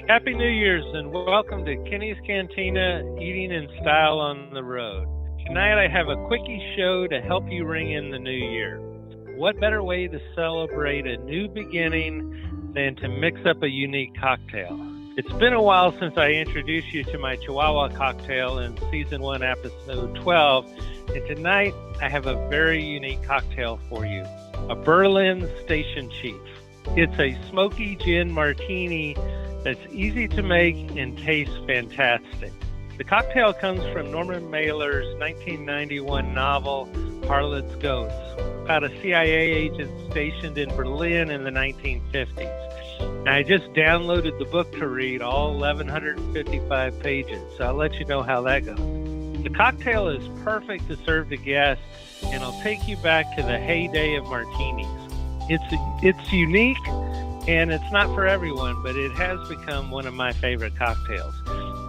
Happy New Year's and welcome to Kenny's Cantina, Eating in Style on the Road. Tonight I have a quickie show to help you ring in the new year. What better way to celebrate a new beginning than to mix up a unique cocktail? It's been a while since I introduced you to my Chihuahua cocktail in Season 1, Episode 12, and tonight I have a very unique cocktail for you, a Berlin Station Chief. It's a smoky gin martini that's easy to make and tastes fantastic. The cocktail comes from Norman Mailer's 1991 novel, Harlot's Ghost, about a CIA agent stationed in Berlin in the 1950s. And I just downloaded the book to read, all 1,155 pages, so I'll let you know how that goes. The cocktail is perfect to serve to guests, and it'll take you back to the heyday of martinis. It's unique, and it's not for everyone, but it has become one of my favorite cocktails.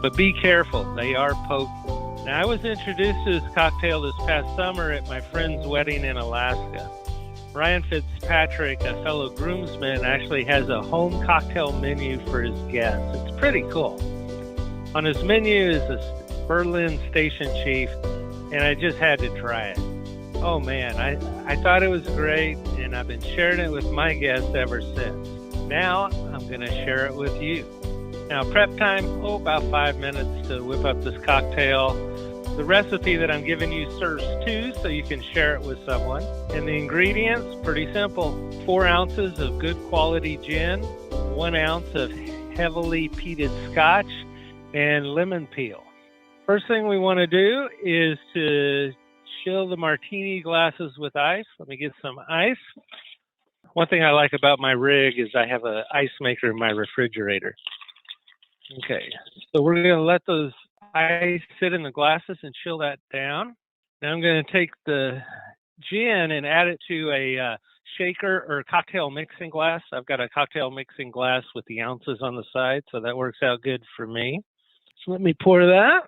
But be careful, they are potent. Now, I was introduced to this cocktail this past summer at my friend's wedding in Alaska. Ryan Fitzpatrick, a fellow groomsman, actually has a home cocktail menu for his guests. It's pretty cool. On his menu is a Berlin Station Chief, and I just had to try it. Oh man, I thought it was great, and I've been sharing it with my guests ever since. Now I'm going to share it with you. Now prep time, about 5 minutes to whip up this cocktail. The recipe that I'm giving you serves two, so you can share it with someone. And the ingredients, pretty simple. 4 ounces of good quality gin, 1 ounce of heavily peated scotch, and lemon peel. First thing we want to do is to chill the martini glasses with ice. Let me get some ice. One thing I like about my rig is I have an ice maker in my refrigerator. Okay, so we're going to let those ice sit in the glasses and chill that down. Now I'm going to take the gin and add it to a shaker or cocktail mixing glass. I've got a cocktail mixing glass with the ounces on the side, so that works out good for me. So let me pour that.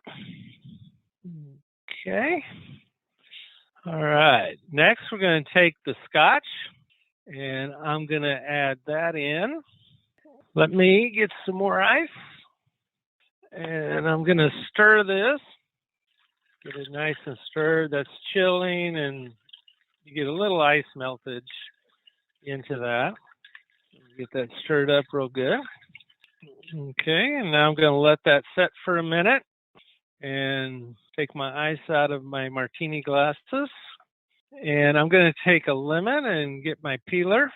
Okay. All right, next we're going to take the scotch, and I'm going to add that in. Let me get some more ice, and I'm going to stir this. Get it nice and stirred. That's chilling, and you get a little ice meltage into that. Get that stirred up real good. Okay, and now I'm going to let that set for a minute and take my ice out of my martini glasses. And I'm going to take a lemon and get my peeler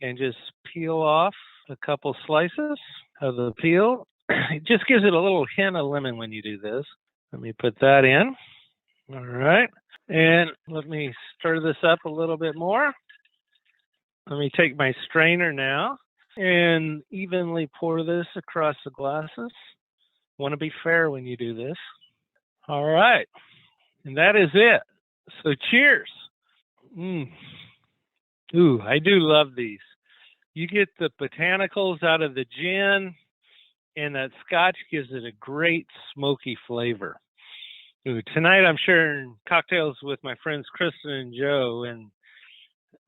and just peel off a couple slices of the peel. It just gives it a little hint of lemon when you do this. Let me put that in. All right. And let me stir this up a little bit more. Let me take my strainer now and evenly pour this across the glasses. Want to be fair when you do this. All right. And that is it. So cheers. Ooh, I do love these. You get the botanicals out of the gin, and that scotch gives it a great smoky flavor. Ooh, tonight I'm sharing cocktails with my friends Kristen and Joe, and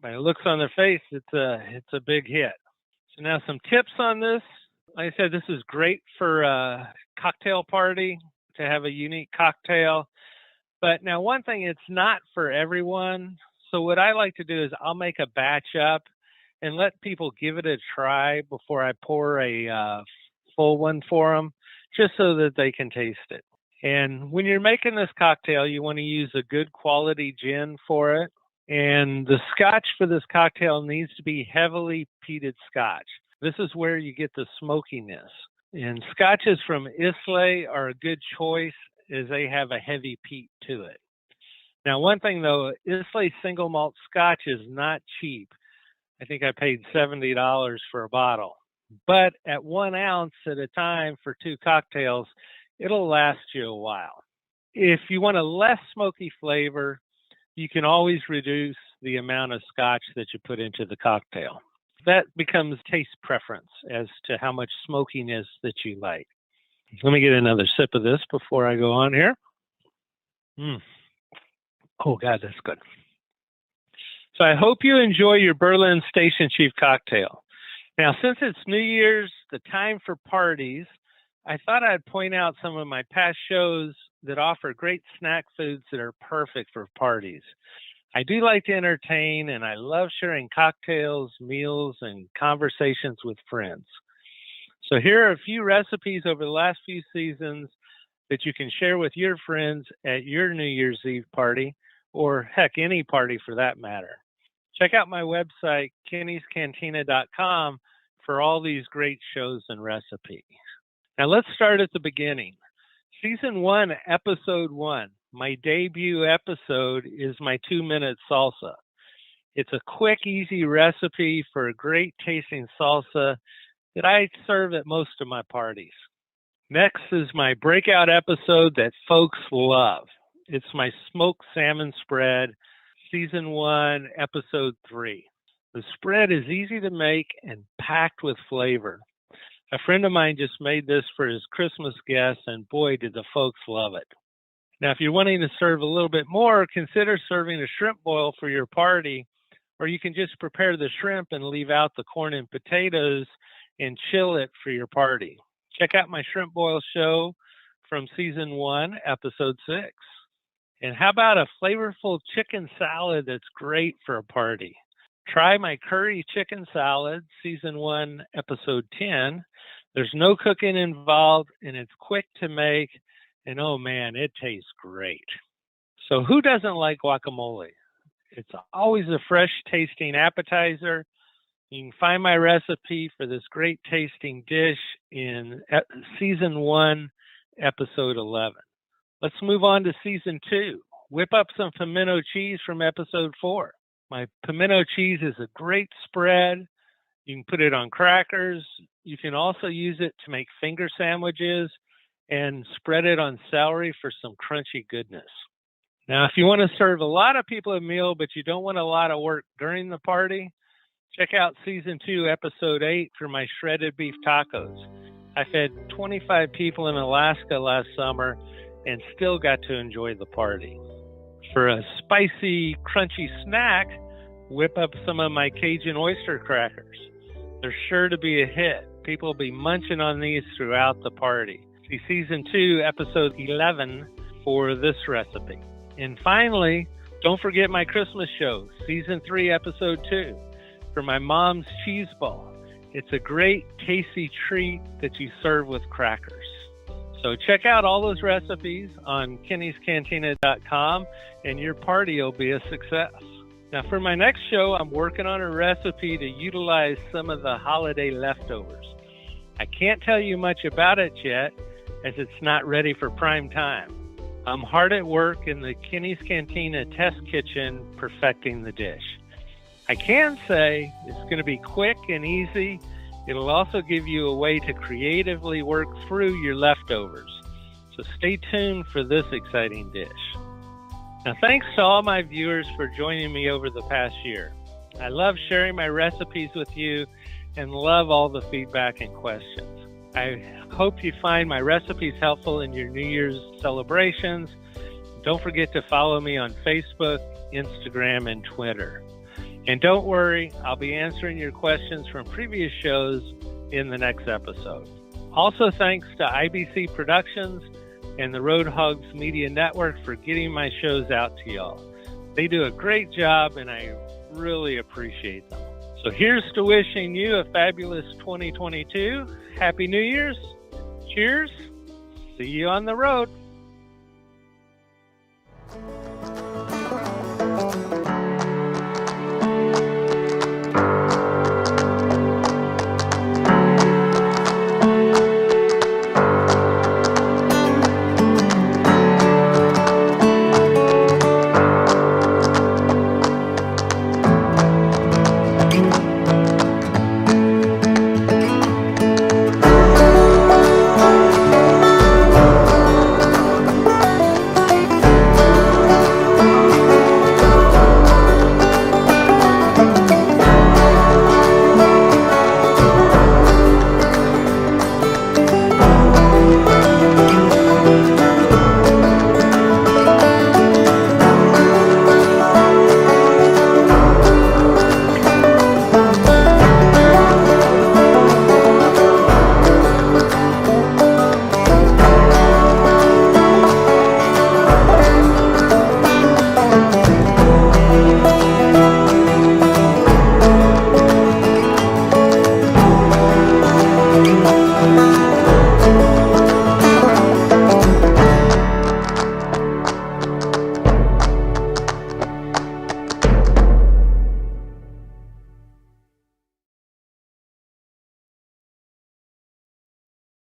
by the looks on their face, it's a big hit. So now some tips on this. Like I said, this is great for a cocktail party to have a unique cocktail. But now one thing, it's not for everyone. So what I like to do is I'll make a batch up and let people give it a try before I pour a full one for them, just so that they can taste it. And when you're making this cocktail, you want to use a good quality gin for it. And the scotch for this cocktail needs to be heavily peated scotch. This is where you get the smokiness. And scotches from Islay are a good choice as they have a heavy peat to it. Now, one thing though, Islay single malt scotch is not cheap. I think I paid $70 for a bottle. But at 1 ounce at a time for 2 cocktails, it'll last you a while. If you want a less smoky flavor, you can always reduce the amount of scotch that you put into the cocktail. That becomes taste preference as to how much smokiness that you like. Let me get another sip of this before I go on here. Oh, God, that's good. So I hope you enjoy your Berlin Station Chief cocktail. Now, since it's New Year's, the time for parties, I thought I'd point out some of my past shows that offer great snack foods that are perfect for parties. I do like to entertain, and I love sharing cocktails, meals, and conversations with friends. So here are a few recipes over the last few seasons that you can share with your friends at your New Year's Eve party, or heck, any party for that matter. Check out my website, kennyscantina.com, for all these great shows and recipes. Now let's start at the beginning. Season 1, Episode 1, my debut episode, is my 2-minute salsa. It's a quick, easy recipe for a great tasting salsa that I serve at most of my parties. Next is my breakout episode that folks love. It's my smoked salmon spread, Season 1, Episode 3. The spread is easy to make and packed with flavor. A friend of mine just made this for his Christmas guests, and boy, did the folks love it. Now, if you're wanting to serve a little bit more, consider serving a shrimp boil for your party, or you can just prepare the shrimp and leave out the corn and potatoes and chill it for your party. Check out my shrimp boil show from Season 1, Episode 6. And how about a flavorful chicken salad that's great for a party? Try my curry chicken salad, Season 1, Episode 10. There's no cooking involved, and it's quick to make, and oh man, it tastes great. So who doesn't like guacamole? It's always a fresh tasting appetizer. You can find my recipe for this great tasting dish in Season 1, Episode 11. Let's move on to Season 2. Whip up some pimento cheese from Episode 4. My pimento cheese is a great spread. You can put it on crackers. You can also use it to make finger sandwiches and spread it on celery for some crunchy goodness. Now, if you want to serve a lot of people a meal, but you don't want a lot of work during the party, check out Season 2, Episode 8 for my shredded beef tacos. I fed 25 people in Alaska last summer and still got to enjoy the party. For a spicy, crunchy snack, whip up some of my Cajun oyster crackers. They're sure to be a hit. People will be munching on these throughout the party. See Season 2, Episode 11 for this recipe. And finally, don't forget my Christmas show, Season 3, Episode 2, for my mom's cheese ball. It's a great, tasty treat that you serve with crackers. So check out all those recipes on kennyscantina.com, and your party will be a success. Now, for my next show, I'm working on a recipe to utilize some of the holiday leftovers. I can't tell you much about it yet, as it's not ready for prime time. I'm hard at work in the Kenny's Cantina test kitchen perfecting the dish. I can say it's going to be quick and easy. It'll also give you a way to creatively work through your leftovers. So stay tuned for this exciting dish. Now, thanks to all my viewers for joining me over the past year. I love sharing my recipes with you and love all the feedback and questions. I hope you find my recipes helpful in your New Year's celebrations. Don't forget to follow me on Facebook, Instagram, and Twitter. And don't worry, I'll be answering your questions from previous shows in the next episode. Also, thanks to IBC Productions and the Road Hogs Media Network for getting my shows out to y'all. They do a great job, and I really appreciate them. So here's to wishing you a fabulous 2022. Happy New Year's. Cheers. See you on the road.